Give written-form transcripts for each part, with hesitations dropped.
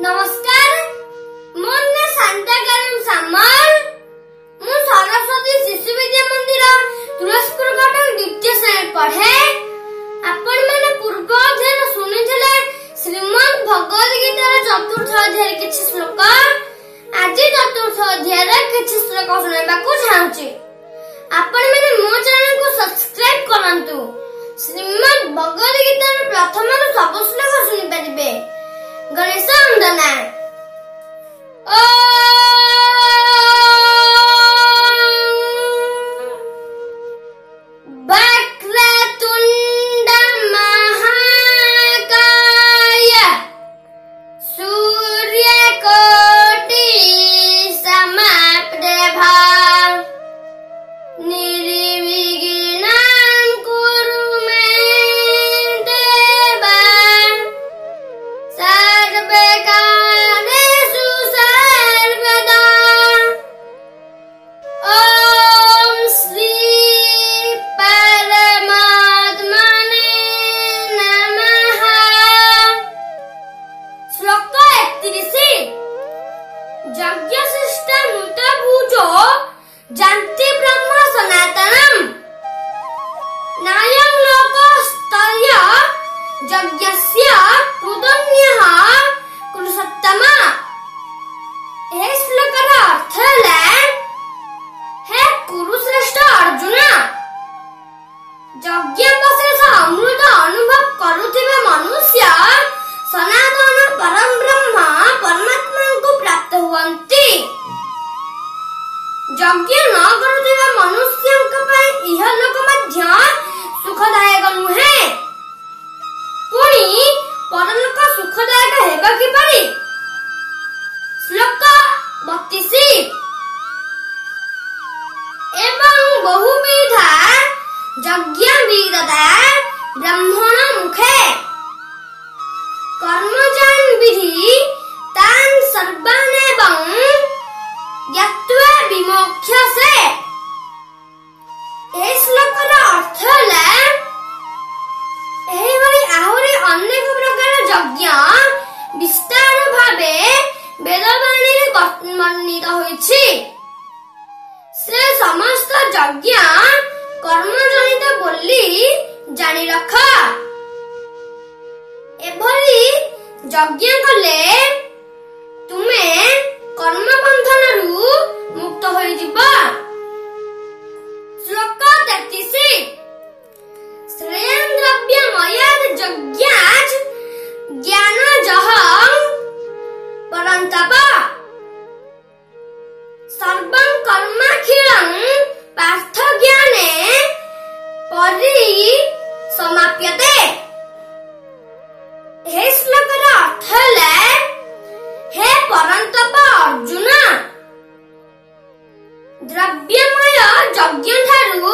नमस्कार मो ना शांताकारम सामल मु सरस्वती शिशु विद्या मंदिर तुलसीपुर कटक द्वितीय श्रेणी पढ़े। आपण मैंने पूर्व अध्याय सुनिथिले श्रीमद् भगवद गीता चतुर्थ अध्याय किछि श्लोक। आज चतुर्थ अध्याय किछि श्लोक सुनाइबाकू चाहूची। आपण मैंने मो चैनल को सब्सक्राइब करंतु। श्रीमद् भगवद गीता प्रथम सब श्लोक सुनि परिबे। गणेश वंदना। जानति ब्रह्म सनातनम नायं लोकस्तर्य यज्ञस्य कृतन्यः कुरुसत्तमा। हे श्लोकर अर्थ है हे कुरुश्रेष्ठ अर्जुन, यज्ञ शेष अमृत अनुभव करुथिबा मनुष्य सनातन परम ब्रह्म परमात्मा को प्राप्त हुअन्ति। यज्ञ न करुथिबा मनुष्यक पय इह लोक मध्य सुखदायक नुहे, पुणी परलोक सुखदायक हेबा किपरि। श्लोक 32। एवं बहुविधा यज्ञ विदता ब्राह्मण मुखे कर्मजान विधि तान सर्वानेवं ज्ञात्वा विमोक्ष्यसे। ए श्लोकर अर्थ है एहिभଳି आहुरी अनेक प्रकार यज्ञ विस्तार भावे वेदवाणी वर्णित होइछि। से समस्त यज्ञ कर्मजनित बोली जानि रख। एभଳି यज्ञ कले तुमे कर्म बंधन मुक्त होई जिबा। श्लोक 33। श्रेयं द्रव्यमयाद यज्ञात् ज्ञानजहं परन्तप सर्वं कर्माखिलं पार्थ ज्ञाने परिसमाप्यते। हे श्लोकर अर्थ है हे परन्तप अर्जुन, द्रव्यमय यज्ञ ठारू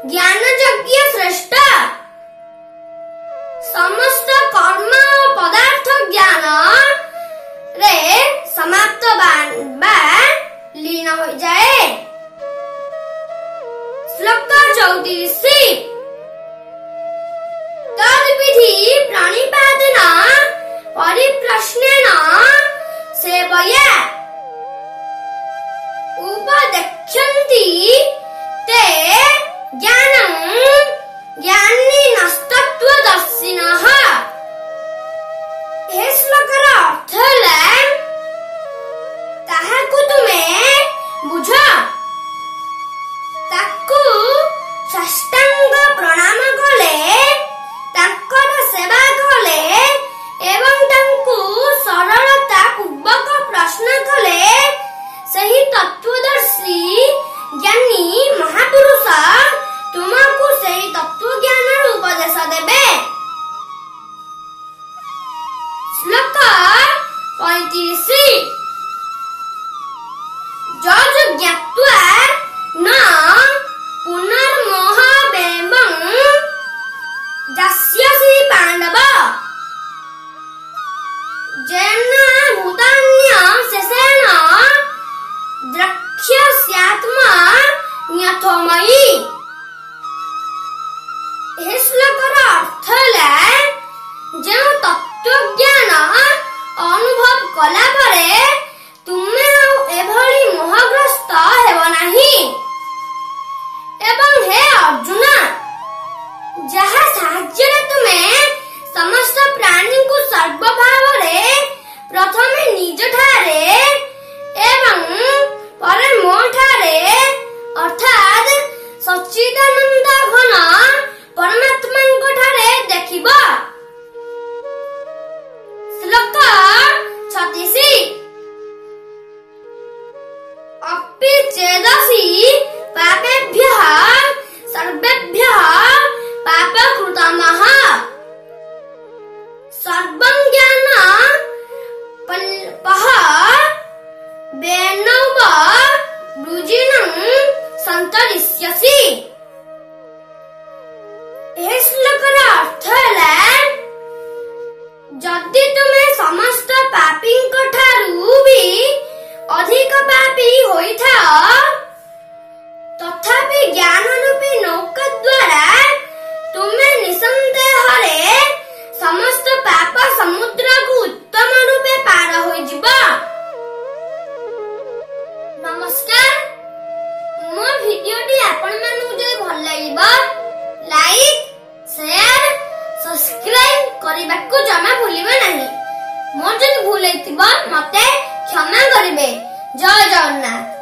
ज्ञान यज्ञ श्रेष्ठ। समस्त कर्म पदार्थ ज्ञान रे समाप्त बा लीन हो जाए। श्लोक 34। तद्विधि प्रणिपातेन परिप्रश्नेन सेवया उपदेक्ष्यन्ति ते ज्ञानं ज्ञानिनस्तत्त्वदर्शिनः। हे श्लोकर अर्थ है ताहाकु तुमे बुझ, ताकु साष्टांग प्रणाम कले, तांकर सेवा कले एवं तांकु सरलता पूर्वक प्रश्न कले सही तत्वदर्शी ज्ञानी महापुरुष तुमको सही तत्व ज्ञान उपदेश देबे। श्लोक 35। जज ज्ञात्वा न पुनर्मोहमेवं दास्यसि पांडव जेन भूतान्य शेषेण द्रक्ष्यस्यात्मा न्यथोमयि। हे श्लोकर अर्थ है जो तत्व ज्ञान अनुभव समस्त प्राणी को सर्वभाव प्रथमे निज ठारे एवं परे मो ठारे अर्थात सच्चिदानंद घन परमात्मा ठारे देखिब। श्लोक 36 अपि चेदसि पापेभ्यः सर्वेभ्यः पापकृतमः सर्वं ज्ञानपः वेनव वृजिनं सन्तरिष्यसि। ए श्लोकर अर्थ है जदि तुमे समस्त पापी ठारू भी अधिक पापी होइथाओ तथापि ज्ञान रूपी नौका द्वारा तुमे निसंदेह समस्त पाप समुद्र को उत्तम रूपे पार होई जिबा। नमस्कार, मो भिडियोटी आपण मानू जे भल लागिबा लाइक शेयर सब्सक्राइब करबाकू जमा भूलिबे नाही। मोर जन भूल हेतिबा मते क्षमा करिवे। जय जगन्नाथ।